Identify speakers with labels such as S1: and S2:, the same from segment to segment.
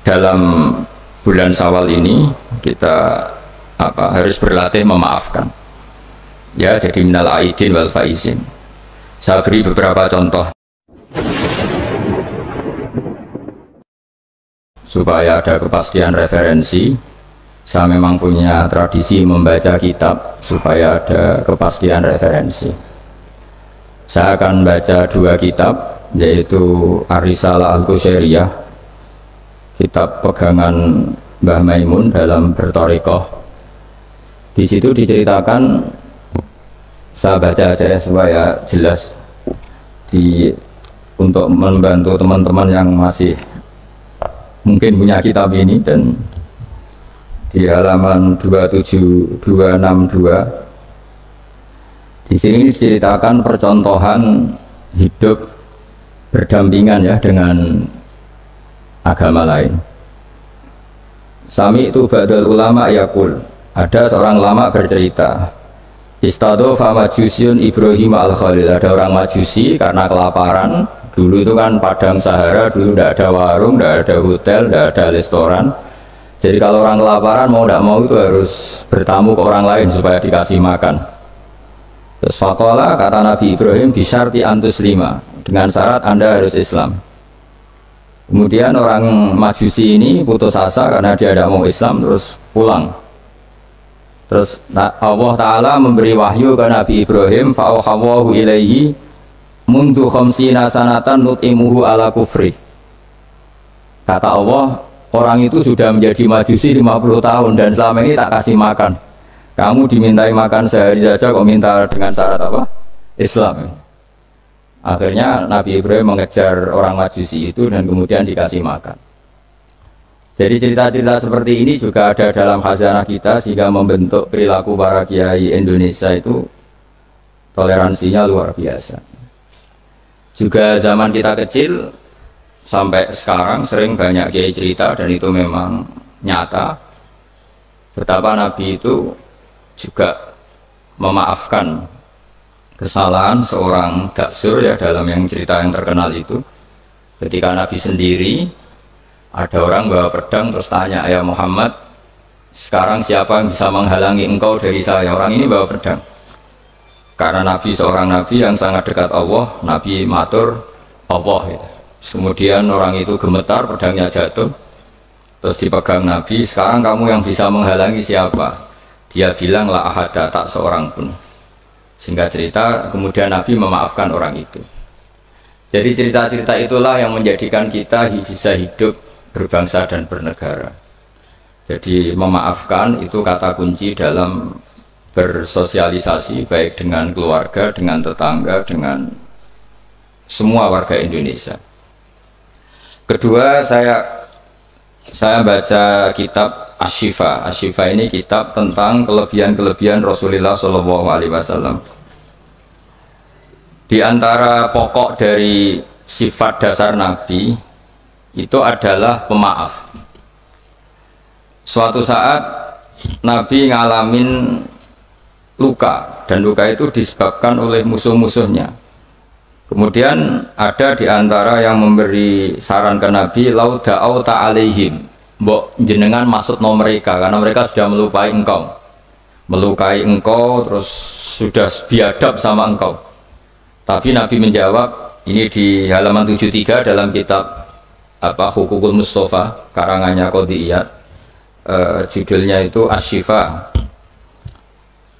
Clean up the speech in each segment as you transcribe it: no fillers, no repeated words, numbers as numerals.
S1: dalam bulan Syawal ini kita harus berlatih memaafkan. Ya, jadi minal aidin wal faizin. Saya beri beberapa contoh supaya ada kepastian referensi. Saya memang punya tradisi membaca kitab supaya ada kepastian referensi. Saya akan baca dua kitab, yaitu Ar-Risalah Al-Qusairiyah, kitab pegangan Mbah Maimun dalam berthariqah. Di situ diceritakan, saya baca aja ya supaya jelas, untuk membantu teman-teman yang masih mungkin punya kitab ini. Dan di halaman 27262 di sini diceritakan percontohan hidup berdampingan ya dengan agama lain. Sami itu ba'dal ulama yaqul, ada seorang ulama bercerita, Istadofa majusyun Ibrahim al-Khalil. Ada orang majusi karena kelaparan. Dulu itu kan padang Sahara, dulu tidak ada warung, tidak ada hotel, tidak ada restoran. Jadi kalau orang kelaparan mau tidak mau itu harus bertamu ke orang lain supaya dikasih makan. Terus faqala, kata Nabi Ibrahim, bisyarti antus lima, dengan syarat Anda harus Islam. Kemudian orang majusi ini putus asa karena dia tidak mau Islam, terus pulang. Terus Allah Ta'ala memberi wahyu ke Nabi Ibrahim, fa'auhawahu ilaihi mundu khamsina sanatan nut'imuhu ala kufri. Kata Allah, orang itu sudah menjadi majusi 50 tahun dan selama ini tak kasih makan. Kamu dimintai makan sehari saja kok minta dengan syarat apa? Islam. Akhirnya Nabi Ibrahim mengejar orang majusi itu dan kemudian dikasih makan. Jadi cerita-cerita seperti ini juga ada dalam khazanah kita, sehingga membentuk perilaku para kiai Indonesia itu toleransinya luar biasa. Juga zaman kita kecil sampai sekarang sering banyak kiai cerita, dan itu memang nyata, betapa Nabi itu juga memaafkan kesalahan seorang daksur ya, dalam yang cerita yang terkenal itu. Ketika Nabi sendiri, ada orang bawa pedang terus tanya, ya Muhammad, sekarang siapa yang bisa menghalangi engkau dari saya? Orang ini bawa pedang. Karena Nabi seorang Nabi yang sangat dekat Allah, Nabi matur Allah gitu. Kemudian orang itu gemetar, pedangnya jatuh, terus dipegang Nabi, sekarang kamu yang bisa menghalangi siapa? Dia bilang la ahada, tak seorang pun. Singkat cerita, kemudian Nabi memaafkan orang itu. Jadi cerita-cerita itulah yang menjadikan kita bisa hidup berbangsa dan bernegara. Jadi memaafkan itu kata kunci dalam bersosialisasi, baik dengan keluarga, dengan tetangga, dengan semua warga Indonesia. Kedua, saya baca kitab Asy-Syifa. Asy-Syifa ini kitab tentang kelebihan-kelebihan Rasulullah SAW. Di antara pokok dari sifat dasar Nabi itu adalah pemaaf. Suatu saat Nabi ngalamin luka, dan luka itu disebabkan oleh musuh-musuhnya. Kemudian ada di antara yang memberi saran ke Nabi, lau da'au ta'alaihim, mbok jenengan maksudno mereka, karena mereka sudah melukai engkau, terus sudah biadab sama engkau. Tapi Nabi menjawab, ini di halaman 73 dalam kitab Hukukul Mustafa karangannya Qodiyat, judulnya itu Asy-Syifa.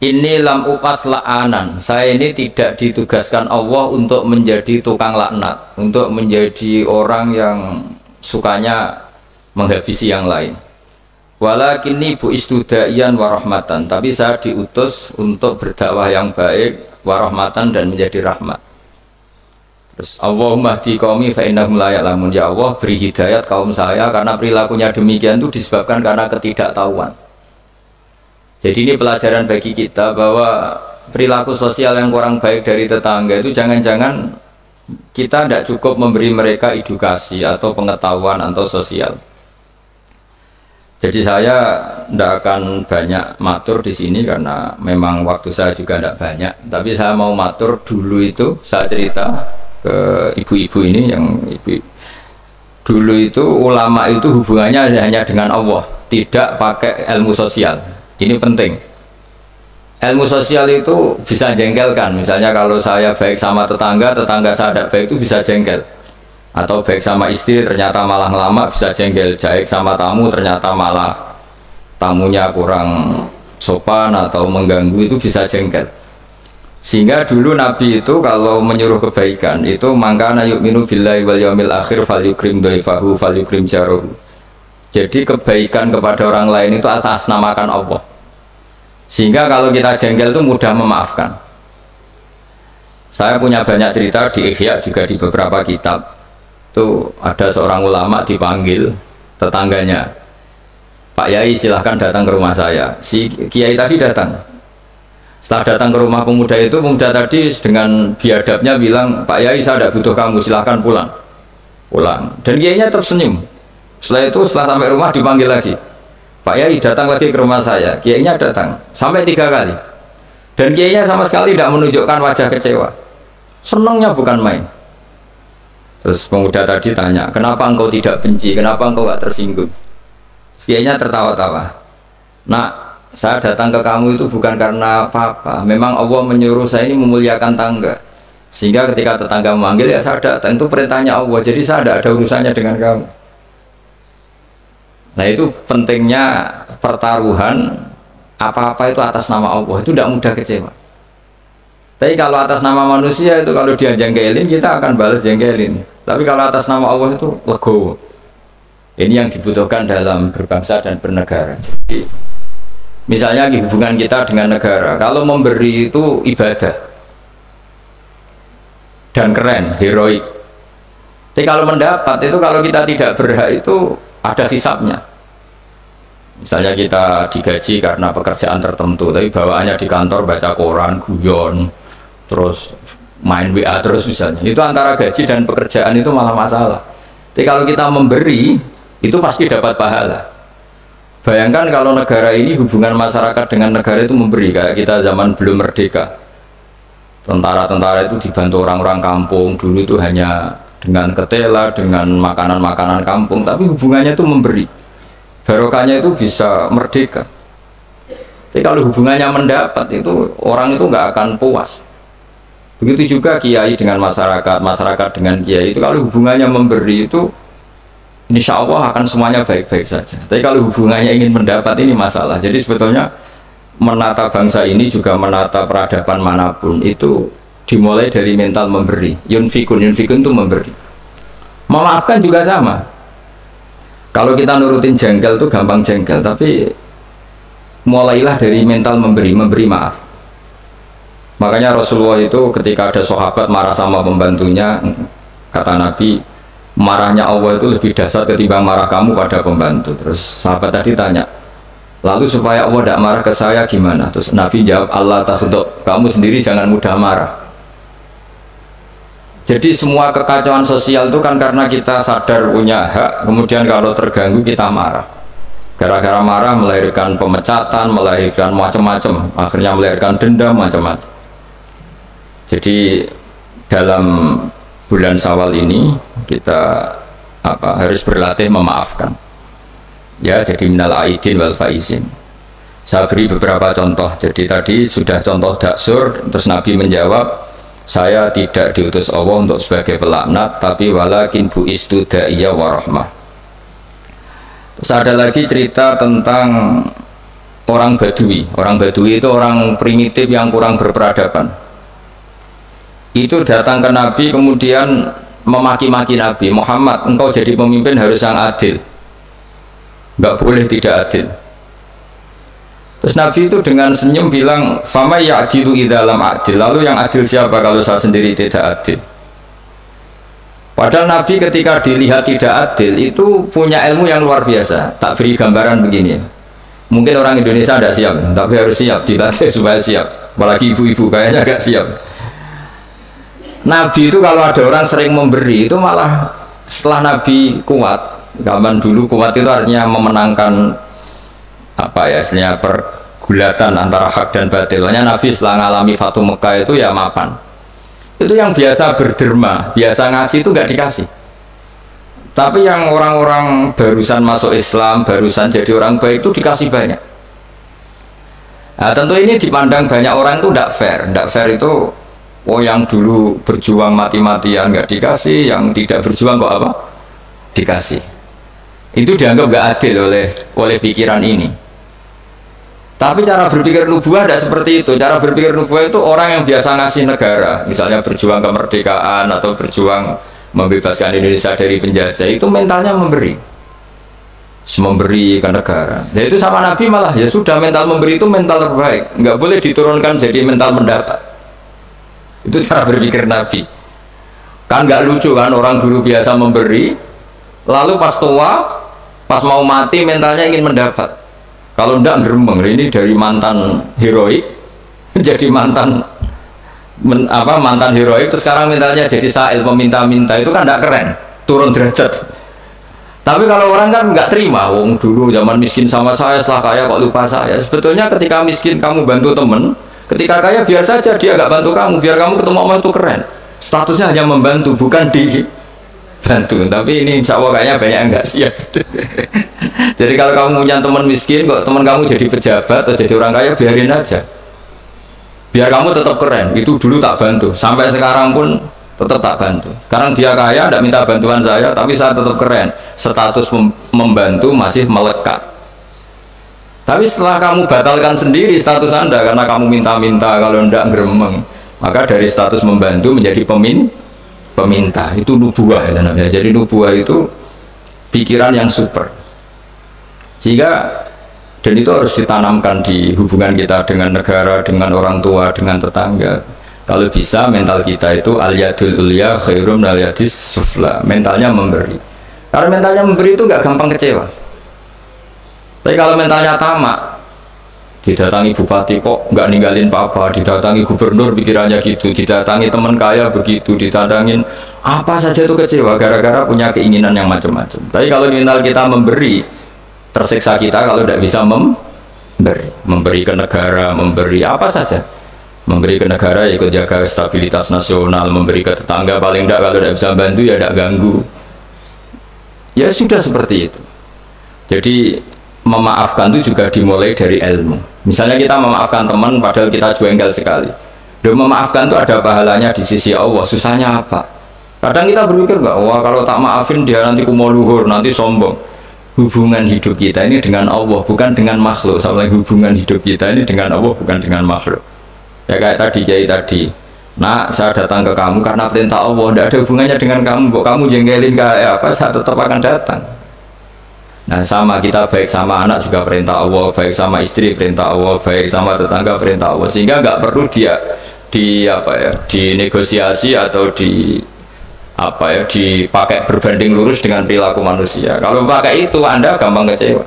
S1: Ini lam upas la'anan, saya ini tidak ditugaskan Allah untuk menjadi tukang laknat, untuk menjadi orang yang sukanya menghabisi yang lain. Walakinni bu'istu da'iyan warahmatan, tapi saya diutus untuk berdakwah yang baik, warahmatan, dan menjadi rahmat. Terus Allahumma hdi qaumi fa innahum la ya'lamun, ya Allah beri hidayat kaum saya, karena perilakunya demikian itu disebabkan karena ketidaktahuan. Jadi ini pelajaran bagi kita bahwa perilaku sosial yang kurang baik dari tetangga itu jangan-jangan kita tidak cukup memberi mereka edukasi atau pengetahuan atau sosial. Jadi saya tidak akan banyak matur di sini karena memang waktu saya juga tidak banyak. Tapi saya mau matur dulu itu saya cerita ke ibu-ibu ini, yang ibu Dulu itu ulama itu hubungannya hanya dengan Allah, tidak pakai ilmu sosial. Ini penting. Ilmu sosial itu bisa jengkelkan. Misalnya kalau saya baik sama tetangga, tetangga saya tidak baik itu bisa jengkel. Atau baik sama istri ternyata malah ngelama bisa jengkel. Baik sama tamu ternyata malah tamunya kurang sopan atau mengganggu itu bisa jengkel. Sehingga dulu Nabi itu kalau menyuruh kebaikan itu mangkana yu'minu billahi wal yaumil akhir falyukrim dhaifahu falyukrim jarahu. Jadi kebaikan kepada orang lain itu atas namakan Allah. Sehingga kalau kita jengkel itu mudah memaafkan. Saya punya banyak cerita di Ihya juga di beberapa kitab. Itu ada seorang ulama dipanggil tetangganya, Pak Yai silahkan datang ke rumah saya. Si Kiai tadi datang. Setelah datang ke rumah pemuda itu, pemuda tadi dengan biadabnya bilang, Pak Yai saya tidak butuh kamu, silahkan pulang. Pulang. Dan Kiainya tetap senyum. Setelah itu, setelah sampai rumah dipanggil lagi, Pak Yai datang lagi ke rumah saya. Kiainya datang sampai 3 kali. Dan Kiainya sama sekali tidak menunjukkan wajah kecewa. Senangnya bukan main. Terus pemuda tadi tanya, kenapa engkau tidak benci, kenapa engkau tidak tersinggung? Kiainya tertawa-tawa. Nak, saya datang ke kamu itu bukan karena apa-apa. Memang Allah menyuruh saya ini memuliakan tangga. Sehingga ketika tetangga memanggil ya saya datang. Itu perintahnya Allah. Jadi saya tidak ada urusannya dengan kamu. Nah itu pentingnya pertaruhan. Apa-apa itu atas nama Allah. Itu tidak mudah kecewa. Tapi kalau atas nama manusia itu kalau dia jengkelin kita akan balas jengkelin. Tapi kalau atas nama Allah itu legowo. Ini yang dibutuhkan dalam berbangsa dan bernegara. Jadi, misalnya hubungan kita dengan negara, kalau memberi itu ibadah dan keren, heroik. Tapi kalau mendapat itu, kalau kita tidak berhak itu ada hisabnya. Misalnya kita digaji karena pekerjaan tertentu, tapi bawaannya di kantor baca koran, guyon, terus main WA terus misalnya. Itu antara gaji dan pekerjaan itu malah masalah. Tapi kalau kita memberi, itu pasti dapat pahala. Bayangkan kalau negara ini hubungan masyarakat dengan negara itu memberi, kayak kita zaman belum merdeka. Tentara-tentara itu dibantu orang-orang kampung, dulu itu hanya dengan ketela, dengan makanan-makanan kampung, tapi hubungannya itu memberi. Barokahnya itu bisa merdeka. Tapi kalau hubungannya mendapat itu orang itu nggak akan puas. Begitu juga kiai dengan masyarakat, masyarakat dengan kiai itu kalau hubungannya memberi itu insya Allah akan semuanya baik-baik saja. Tapi kalau hubungannya ingin mendapat ini masalah. Jadi sebetulnya menata bangsa ini juga menata peradaban manapun itu dimulai dari mental memberi. Yunfikun itu memberi. Memaafkan juga sama. Kalau kita nurutin jengkel itu gampang jengkel, tapi mulailah dari mental memberi maaf. Makanya Rasulullah itu ketika ada sahabat marah sama pembantunya, kata Nabi, marahnya Allah itu lebih dahsyat ketimbang marah kamu pada pembantu. Terus sahabat tadi tanya, lalu supaya Allah tidak marah ke saya gimana? Terus Nabi jawab, Allah takhdab, kamu sendiri jangan mudah marah. Jadi semua kekacauan sosial itu kan karena kita sadar punya hak, kemudian kalau terganggu kita marah. Gara-gara marah melahirkan pemecatan, melahirkan macam-macam, akhirnya melahirkan dendam macam-macam. Jadi dalam bulan Syawal ini kita harus berlatih memaafkan. Ya, jadi minal aidin wal faizin. Saya beri beberapa contoh. Jadi tadi sudah contoh daksur, terus Nabi menjawab, saya tidak diutus Allah untuk sebagai pelaknat, tapi walakin bu'istu da'iyya wa rahmah. Terus ada lagi cerita tentang orang Badui. Orang Badui itu orang primitif yang kurang berperadaban. Itu datang ke Nabi kemudian memaki-maki Nabi, Muhammad engkau jadi pemimpin harus yang adil, nggak boleh tidak adil. Terus Nabi itu dengan senyum bilang, fama ya'dilu idzalam adil, lalu yang adil siapa kalau saya sendiri tidak adil? Padahal Nabi ketika dilihat tidak adil itu punya ilmu yang luar biasa. Tak beri gambaran begini, mungkin orang Indonesia tidak siap, tapi harus siap, dilatih supaya siap, apalagi ibu-ibu kayaknya agak siap. Nabi itu kalau ada orang sering memberi itu malah setelah Nabi kuat, zaman dulu kuat itu artinya memenangkan istilahnya pergulatan antara hak dan batil. Nabi setelah ngalami Fatu Mekah itu ya mapan. Itu yang biasa berderma, biasa ngasih itu nggak dikasih. Tapi yang orang-orang barusan masuk Islam, barusan jadi orang baik itu dikasih banyak. Nah, tentu ini dipandang banyak orang itu tidak fair. Tidak fair itu, oh yang dulu berjuang mati-matian nggak dikasih, yang tidak berjuang kok apa? Dikasih. Itu dianggap nggak adil oleh pikiran ini. Tapi cara berpikir nubuah tidak seperti itu. Cara berpikir nubuah itu orang yang biasa ngasih negara, misalnya berjuang kemerdekaan atau berjuang membebaskan Indonesia dari penjajah, itu mentalnya memberi ke negara. Ya itu sama Nabi malah, ya sudah, mental memberi itu mental terbaik, nggak boleh diturunkan jadi mental mendapat. Itu cara berpikir Nabi. Kan nggak lucu kan, orang dulu biasa memberi, lalu pas tua, pas mau mati mentalnya ingin mendapat. Kalau ndak geremeng, ini dari mantan heroik jadi mantan heroik, terus sekarang mentalnya jadi sa'il, peminta-minta, itu kan tidak keren, turun derajat. Tapi kalau orang kan nggak terima, wong dulu zaman miskin sama saya, setelah kaya kok lupa saya. Sebetulnya ketika miskin kamu bantu temen, ketika kaya biar saja dia nggak bantu kamu, biar kamu ketemu Allah itu keren. Statusnya hanya membantu, bukan dibantu. Tapi ini insya Allah kayaknya banyak yang nggak siap. Jadi kalau kamu punya teman miskin, kok teman kamu jadi pejabat atau jadi orang kaya, biarin aja. Biar kamu tetap keren. Itu dulu tak bantu, sampai sekarang pun tetap tak bantu. Sekarang dia kaya, tidak minta bantuan saya, tapi saya tetap keren. Status membantu masih melekat. Tapi setelah kamu batalkan sendiri status Anda karena kamu minta-minta, kalau tidak geremeng, maka dari status membantu menjadi peminta. Itu nubuah ya namanya. Jadi nubuah itu pikiran yang super. Dan itu harus ditanamkan di hubungan kita dengan negara, dengan orang tua, dengan tetangga. Kalau bisa mental kita itu al-yadul ulya khairum minal yadis sufla, mentalnya memberi. Karena mentalnya memberi itu nggak gampang kecewa. Tapi kalau mentalnya tamak, didatangi bupati kok nggak ninggalin papa, didatangi gubernur pikirannya gitu, didatangi teman kaya begitu, ditandangin apa saja itu kecewa gara-gara punya keinginan yang macam-macam. Tapi kalau mental kita memberi, tersiksa kita kalau tidak bisa memberi ke negara, memberi apa saja, memberi ke negara ya ikut jaga stabilitas nasional, memberi ke tetangga paling tidak kalau tidak bisa bantu ya tidak ganggu, ya sudah seperti itu. Jadi memaafkan itu juga dimulai dari ilmu. Misalnya kita memaafkan teman padahal kita jengkel sekali, dan memaafkan itu ada pahalanya di sisi Allah. Susahnya apa? Kadang kita berpikir nggak, wah kalau tak maafin dia nanti kumoluhur, nanti sombong. Hubungan hidup kita ini dengan Allah, bukan dengan makhluk. Sama hubungan hidup kita ini dengan Allah, bukan dengan makhluk. Ya kayak tadi kiai tadi, nak saya datang ke kamu karena perintah Allah, tidak ada hubungannya dengan kamu. Kok kamu jengkelin kayak apa, saya tetap akan datang. Nah sama, kita baik sama anak juga perintah Allah, baik sama istri perintah Allah, baik sama tetangga perintah Allah. Sehingga nggak perlu dia dinegosiasi atau dipakai berbanding lurus dengan perilaku manusia. Kalau pakai itu Anda gampang kecewa.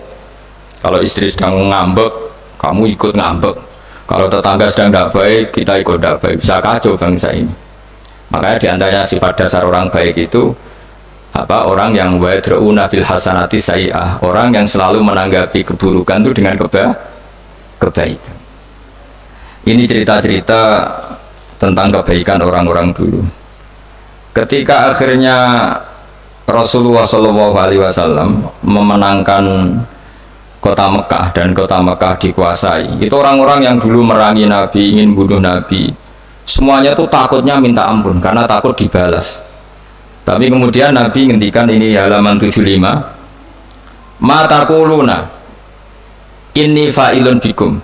S1: Kalau istri sedang ngambek, kamu ikut ngambek. Kalau tetangga sedang tidak baik, kita ikut tidak baik. Bisa kacau bangsa ini. Makanya diantaranya sifat dasar orang baik itu orang yang wadra'una bil hasanati sayyi'ah, orang yang selalu menanggapi keburukan itu dengan kebaikan. Ini cerita-cerita tentang kebaikan orang-orang dulu. Ketika akhirnya Rasulullah SAW memenangkan kota Mekah dan kota Mekah dikuasai, itu orang-orang yang dulu merangi Nabi, ingin bunuh Nabi, semuanya tuh takutnya minta ampun karena takut dibalas. Tapi kemudian Nabi ngendikan, ini halaman 75, ma taquluna inni fa'ilun bikum,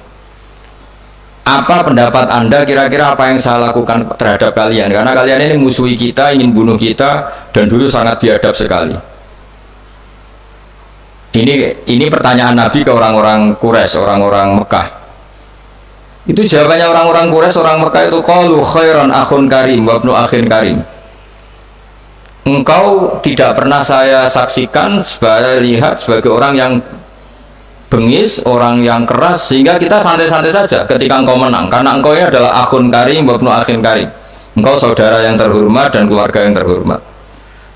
S1: apa pendapat Anda kira-kira apa yang saya lakukan terhadap kalian, karena kalian ini musuhi kita, ingin bunuh kita, dan dulu sangat biadab sekali. Ini pertanyaan Nabi ke orang-orang Quraisy, orang-orang Mekah. Itu jawabannya orang-orang Quraisy, orang Mekah itu, qalu khairan akhun karim wa ibnu akhin karim. Engkau tidak pernah saya saksikan lihat sebagai orang yang bengis, orang yang keras, sehingga kita santai-santai saja ketika engkau menang, karena engkau ini adalah akhun karim wa ibnu akhin karim, engkau saudara yang terhormat dan keluarga yang terhormat.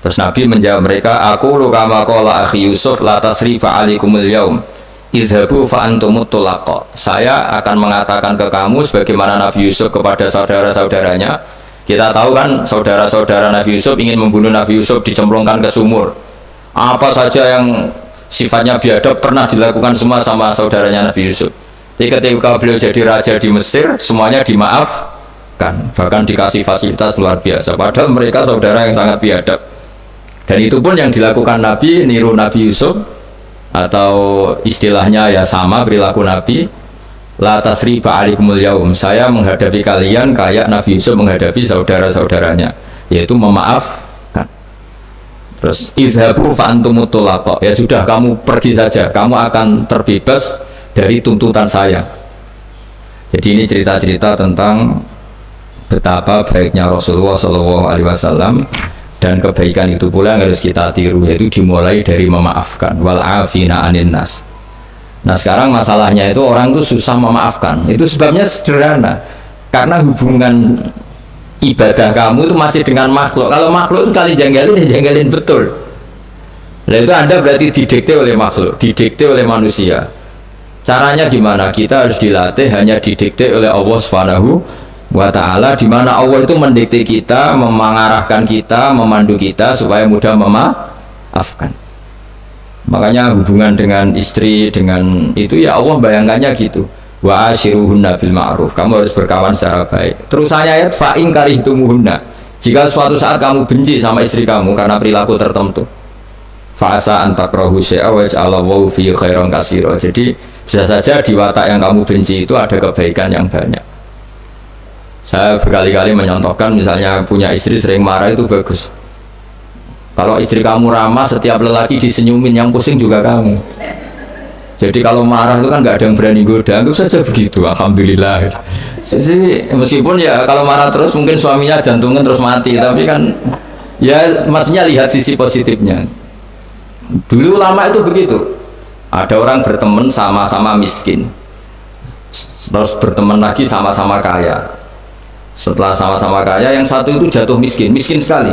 S1: Terus Nabi menjawab mereka, aku kama qala akhi Yusuf la tasrifa alaikumul yaum idhabu fa antumut tulaqa. Saya akan mengatakan ke kamu sebagaimana Nabi Yusuf kepada saudara-saudaranya. Kita tahu kan saudara-saudara Nabi Yusuf ingin membunuh Nabi Yusuf, dicemplungkan ke sumur. Apa saja yang sifatnya biadab pernah dilakukan semua sama saudaranya Nabi Yusuf. Jadi ketika beliau jadi raja di Mesir, semuanya dimaafkan, bahkan dikasih fasilitas luar biasa. Padahal mereka saudara yang sangat biadab. Dan itu pun yang dilakukan Nabi, niru Nabi Yusuf, atau istilahnya ya sama perilaku Nabi. La tasriba alaikumul yaum, saya menghadapi kalian kayak Nabi Yusuf menghadapi saudara-saudaranya, yaitu memaafkan. Terus izhabu fa antumut tulaqa, ya sudah kamu pergi saja, kamu akan terbebas dari tuntutan saya. Jadi ini cerita-cerita tentang betapa baiknya Rasulullah SAW, dan kebaikan itu pula yang harus kita tiru, yaitu dimulai dari memaafkan. Wal afina anin nas. Nah sekarang masalahnya itu orang itu susah memaafkan. Itu sebabnya sederhana, karena hubungan ibadah kamu itu masih dengan makhluk. Kalau makhluk itu kali janggalin, ya janggalin betul. Nah itu Anda berarti didikte oleh makhluk, didikte oleh manusia. Caranya gimana? Kita harus dilatih hanya didikte oleh Allah Subhanahu wa ta'ala, di mana Allah itu mendikte kita, mengarahkan kita, memandu kita supaya mudah memaafkan. Makanya hubungan dengan istri, dengan itu ya Allah bayangkannya gitu. Wa ashiruhunna bil ma'ruf, kamu harus berkawan secara baik. Terusannya ayat fa in karihtumuhunna, jika suatu saat kamu benci sama istri kamu karena perilaku tertentu, fa asa an takrahu syai'a wa yaj'alallahu fi khairan katsira. Jadi bisa saja di watak yang kamu benci itu ada kebaikan yang banyak. Saya berkali-kali menyontohkan, misalnya punya istri sering marah itu bagus. Kalau istri kamu ramah, setiap lelaki disenyumin, yang pusing juga kamu. Jadi kalau marah itu kan nggak ada yang berani goda, itu saja begitu. Alhamdulillah. Meskipun ya kalau marah terus mungkin suaminya jantungnya terus mati, tapi kan ya maksudnya lihat sisi positifnya. Dulu lama itu begitu. Ada orang berteman sama-sama miskin, terus berteman lagi sama-sama kaya. Setelah sama-sama kaya, yang satu itu jatuh miskin, miskin sekali.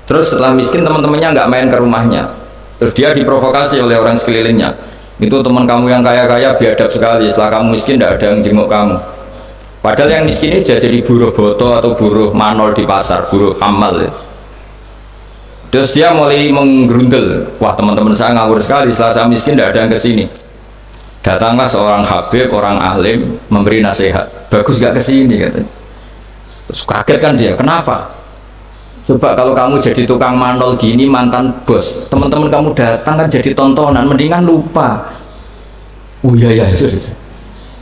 S1: Terus setelah miskin, teman-temannya nggak main ke rumahnya. Terus dia diprovokasi oleh orang sekelilingnya. Itu teman kamu yang kaya-kaya biadab sekali, setelah kamu miskin tidak ada yang jenguk kamu. Padahal yang miskin ini sudah jadi buruh boto atau buruh manol di pasar, buruh hamal ya. Terus dia mulai menggerundel, wah teman-teman saya ngawur sekali, setelah saya miskin tidak ada yang kesini. Datanglah seorang habib, orang alim, memberi nasihat, bagus gak kesini katanya. Terus kaget kan dia, kenapa? Coba kalau kamu jadi tukang manol gini, mantan bos, teman-teman kamu datang kan jadi tontonan, mendingan lupa. Oh iya ya,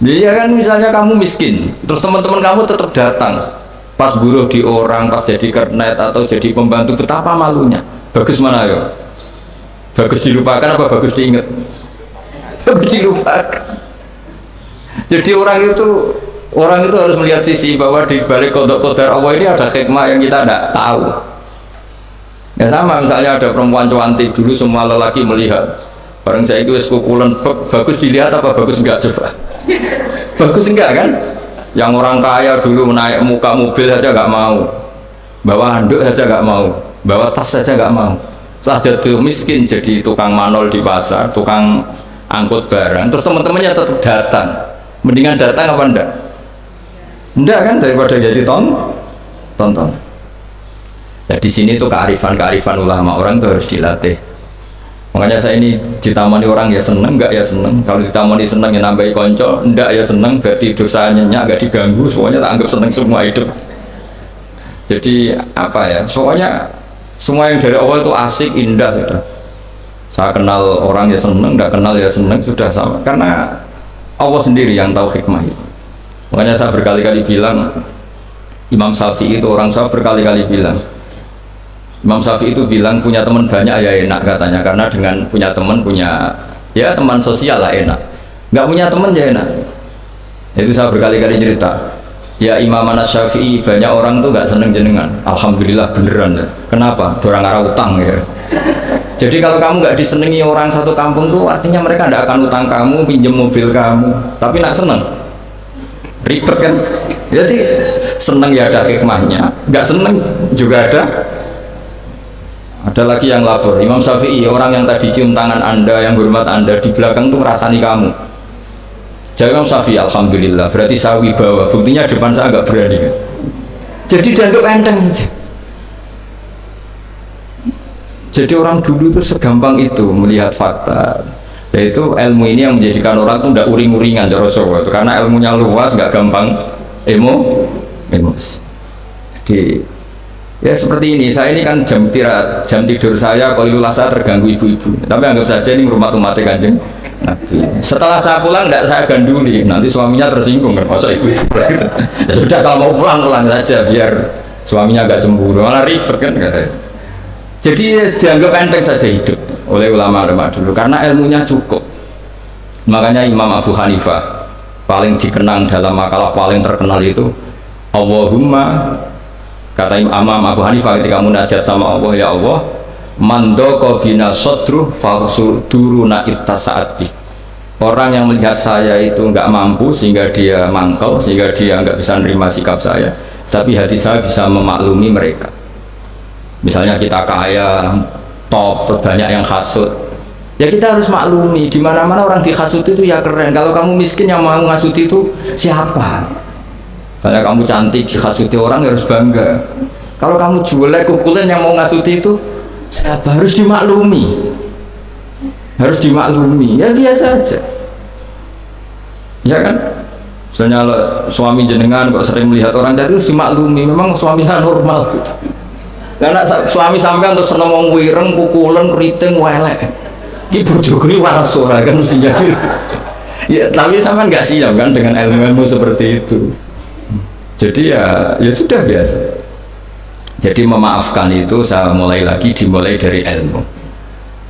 S1: dia kan misalnya kamu miskin, terus teman-teman kamu tetap datang, pas buruh di orang, pas jadi kernet atau jadi pembantu, betapa malunya. Bagus mana ya? Bagus dilupakan apa bagus diingat? Bagus dilupakan. Jadi orang itu harus melihat sisi bahwa di balik kodok qadar Allah ini ada hikmah yang kita tidak tahu. Ya sama misalnya ada perempuan cantik, dulu semua lelaki melihat, bareng saya itu kukulan, bagus dilihat apa bagus enggak coba? Bagus enggak kan? Yang orang kaya dulu naik muka mobil saja nggak mau, bawa handuk saja nggak mau, bawa tas saja nggak mau. Saat jatuh miskin jadi tukang manol di pasar, tukang angkut barang, terus teman-temannya tetap datang. Mendingan datang apa enggak? Enggak kan, daripada jadi tonton. Nah di sini tuh kearifan ulama, orang itu harus dilatih. Makanya saya ini ditamani orang ya seneng, enggak ya seneng. Kalau ditamani seneng ya nambahi konco, enggak ya seneng, berarti dosanya enggak diganggu, semuanya tak anggap seneng semua hidup. Jadi apa ya, pokoknya semua yang dari awal itu asik, indah sudah. Saya kenal orang ya seneng, enggak kenal ya seneng, sudah sama. Karena Allah sendiri yang tahu hikmah itu. Makanya saya berkali-kali bilang, Imam Syafi'i itu orang, saya berkali-kali bilang, Imam Syafi'i itu bilang punya teman banyak ya enak katanya, karena dengan punya teman, punya ya teman sosial lah enak. Nggak punya teman ya enak. Itu saya berkali-kali cerita, ya Imam Syafi'i banyak orang tuh nggak seneng jenengan. Alhamdulillah beneran. Kenapa? Orang arah utang ya. Jadi kalau kamu nggak disenangi orang satu kampung tuh artinya mereka tidak akan utang kamu, pinjam mobil kamu, tapi nak seneng ribet kan. Jadi seneng ya ada hikmahnya, nggak seneng juga ada. Ada lagi yang lapor, Imam Syafi'i, orang yang tadi cium tangan anda, yang hormat anda, di belakang tuh ngerasani kamu. Jadi Imam Syafi'i, alhamdulillah, berarti saya wibawa, buktinya depan saya nggak berani kan? Jadi dianggap enteng saja. Jadi orang dulu itu segampang itu melihat fakta. Yaitu ilmu ini yang menjadikan orang itu tidak uring-uringan karena ilmunya luas, nggak gampang emosi. Jadi ya seperti ini, saya ini kan jam tidur saya kalau saya terganggu ibu-ibu, tapi anggap saja ini rumah umatnya Kanjeng Nabi. Setelah saya pulang tidak saya ganduli, nanti suaminya tersinggung kan, masa ibu-ibu gitu. Ya sudah, kalau mau pulang saja biar suaminya agak cemburu, malah ribet kan. Jadi dianggap enteng saja hidup oleh ulama-ulama dulu karena ilmunya cukup. Makanya Imam Abu Hanifah paling dikenang dalam makalah paling terkenal itu Allahumma, kata Imam Abu Hanifah ketika munajat sama Allah, ya Allah, mandoko bina sodruh falsuduruna ittasa'ati. Orang yang melihat saya itu nggak mampu sehingga dia mangkel, sehingga dia nggak bisa menerima sikap saya, tapi hati saya bisa memaklumi mereka. Misalnya kita kaya, top, banyak yang hasut, ya kita harus maklumi. Di mana-mana orang dihasut itu ya keren. Kalau kamu miskin yang mau ngasut itu siapa? Kalau kamu cantik dihasuti orang harus bangga. Kalau kamu jelek kukulan yang mau ngasuti itu siapa? Harus dimaklumi. Harus dimaklumi. Ya biasa aja. Ya kan? Misalnya suami jenengan kok sering melihat orang tadi harus dimaklumi. Memang suami saya normal gitu. Karena suami sampai untuk seneng wong wireng, kukulan, keriting, welek. Ki bojoku iki waras ora kan mestinya. Ya, tapi sampean nggak siap kan dengan ilmu-ilmu seperti itu. Jadi ya sudah biasa. Jadi memaafkan itu saya dimulai dari ilmu.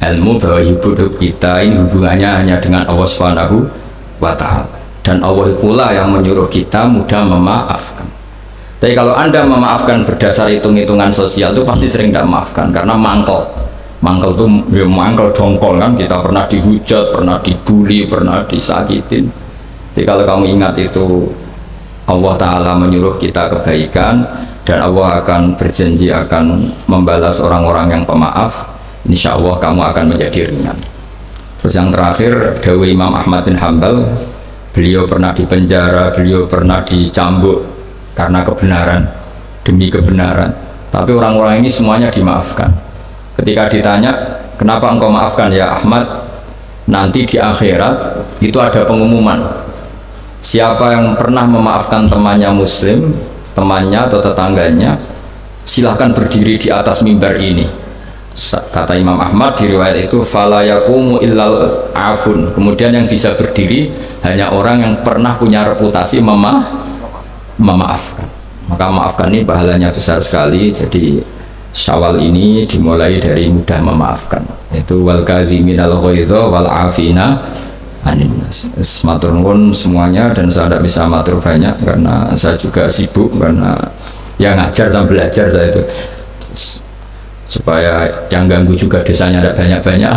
S1: Ilmu bahwa hidup kita ini hubungannya hanya dengan Allah Subhanahu wa Ta'ala. Dan Allah pula yang menyuruh kita mudah memaafkan. Tapi kalau Anda memaafkan berdasar hitung-hitungan sosial itu pasti sering tidak memaafkan karena mangkel itu ya mangkel dongkol kan, kita pernah dihujat, pernah dibully, pernah disakitin. Jadi kalau kamu ingat itu Allah Ta'ala menyuruh kita kebaikan dan Allah akan berjanji akan membalas orang-orang yang pemaaf, insya Allah kamu akan menjadi ringan. Terus yang terakhir dawuh Imam Ahmad bin Hanbal, beliau pernah dipenjara, beliau pernah dicambuk karena kebenaran, demi kebenaran, tapi orang-orang ini semuanya dimaafkan. Ketika ditanya kenapa engkau maafkan ya Ahmad, nanti di akhirat itu ada pengumuman, siapa yang pernah memaafkan temannya muslim, temannya atau tetangganya, silahkan berdiri di atas mimbar ini. Kata Imam Ahmad di riwayat itu fala yaqumu illal afun, kemudian yang bisa berdiri hanya orang yang pernah punya reputasi memaafkan. Maka maafkan ini pahalanya besar sekali. Jadi Syawal ini dimulai dari mudah memaafkan, itu wal kaziminal ghaidha wal afina anin nas. Matur nuwun semuanya, dan saya tidak bisa matur banyak karena saya juga sibuk, karena ya ngajar sama belajar saya itu, supaya yang ganggu juga desanya tidak banyak-banyak.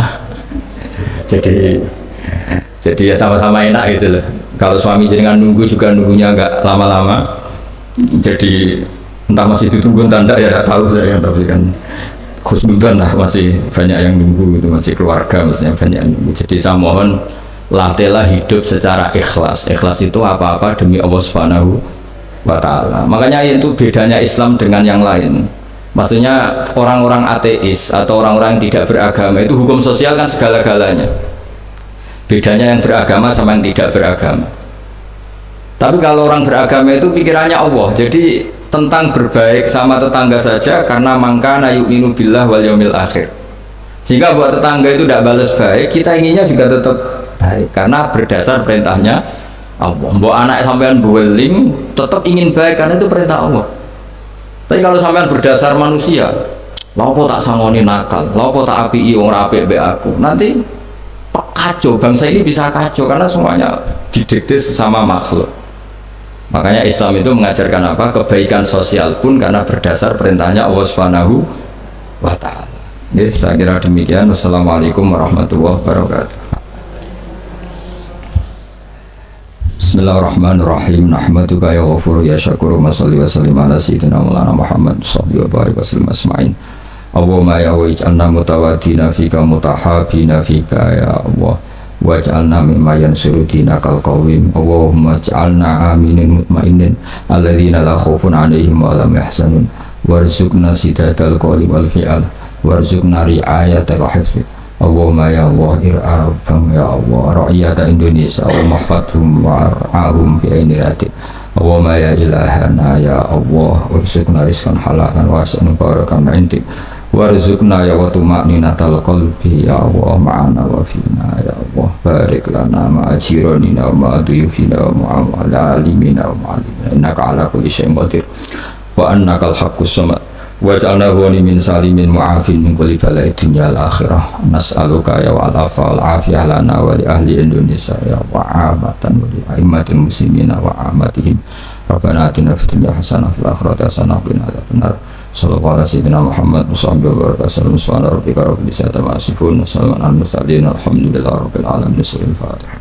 S1: jadi ya sama-sama enak gitu loh. Kalau suami jenengan nunggu juga nunggunya nggak lama-lama, jadi entah masih ditunggu tanda ya tidak tahu saya, tapi kan khusnudan lah, masih banyak yang nunggu gitu, masih keluarga maksudnya banyak yang nunggu. Jadi saya mohon latihlah hidup secara ikhlas. Ikhlas itu apa-apa demi Allah Subhanahu wa Ta'ala. Makanya itu bedanya Islam dengan yang lain. Maksudnya orang-orang ateis atau orang-orang yang tidak beragama itu hukum sosial kan segala-galanya. Bedanya yang beragama sama yang tidak beragama. Tapi kalau orang beragama itu pikirannya Allah, jadi tentang berbaik sama tetangga saja, karena mangkana yu'minu billah wal yaumil akhir. Sehingga buat tetangga itu tidak balas baik, kita inginnya juga tetap baik karena berdasar perintahnya Allah. Mbok anak sampean beweling tetap ingin baik karena itu perintah Allah. Tapi kalau sampean berdasar manusia, lapo tak sangoni nakal, lapo tak api wong apik mbek aku, nanti kacau, bangsa ini bisa kacau karena semuanya didikte sesama makhluk. Makanya Islam itu mengajarkan apa? Kebaikan sosial pun karena berdasar perintahnya Allah Subhanahu wa Ta'ala. Ya, saya kira demikian. Wassalamualaikum warahmatullahi wabarakatuh. Bismillahirrahmanirrahim. Nahmaduka ya ghafur ya syakur wa salli wa sallim ala sayyidina maulana Muhammad sallallahu alaihi wasallam asma'in. Allahumma ya waj'alna mutawadina fika mutahabina fika ya Allah, waj'alna mimma yansuru dinakal qawim. Allahumma ja'alna aminin mutmainin alladzina la khaufun alaihim wa lam yahzanun warzuqna sidatal qawli wal fi'al warzuqna ri'ayata wa hifzi. Allahumma ya Allah ir'abang ya Allah ra'iyata Indonesia wa mahfadhum wa ra'ahum bi aini radik. Allahumma ya ilahana ya Allah urzuqna rizqan halalan wasi'an barakan intik warzuqna ya wa tuma'ninatal qalbi ya Allah ma'ana wa fina ya Allah barik lana ma'a jiranina wa ma'a duyufina wa ma'a alimina wa ma'alimina innaka ala kulli syai'in qadir wa annakal haqqus samad waj'alna min salimin mu'afin min kulli bala'i dunya al-akhirah nas'aluka ya wa'alafa wal-afiyah lana wa li ahli Indonesia ya wa'amatan wa li a'immatil muslimina wa amatihim Rabbana atina fid dunya hasanah fil akhirati hasanah wa qina adzabannar sallallahu alaihi sayyidina Muhammad wa sahbihi wa barakatuh subhana rabbika rabbil izzati amma yasifun wa salamun alal mursalin alhamdulillahi rabbil alamin. Al-Fatihah.